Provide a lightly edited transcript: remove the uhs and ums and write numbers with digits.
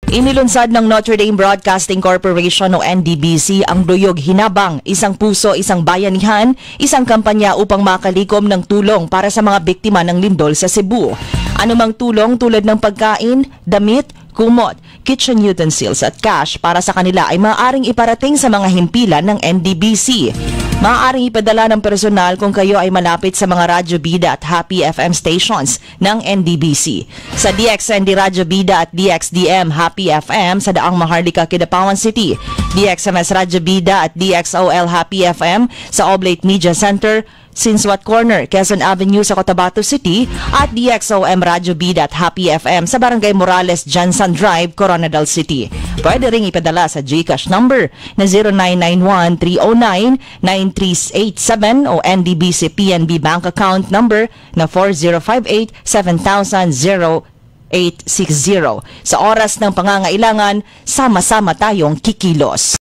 Inilunsad ng Notre Dame Broadcasting Corporation o NDBC ang Duyog Hinabang, Isang Puso, Isang Bayanihan, isang kampanya upang makalikom ng tulong para sa mga biktima ng lindol sa Cebu. Anumang tulong tulad ng pagkain, damit, kumot, kitchen utensils at cash para sa kanila ay maaaring iparating sa mga himpilan ng NDBC. Maaaring ipadala ng personal kung kayo ay malapit sa mga Radyo Bida at Happy FM stations ng NDBC. Sa DXND Radyo Bida at DXDM Happy FM sa Daang Maharlika, Kidapawan City, DXMS Radyo Bida at DXOL Happy FM sa Oblate Media Center, Sinswat Corner, Quezon Avenue sa Cotabato City at DXOM Radyo Bida at Happy FM sa Barangay Morales, Jansan Drive, Coronadal City. Pwede ring ipadala sa GCash number na 0991-309-9387 o NDBC PNB Bank account number na 4058-7000-860. Sa oras ng pangangailangan, sama-sama tayong kikilos.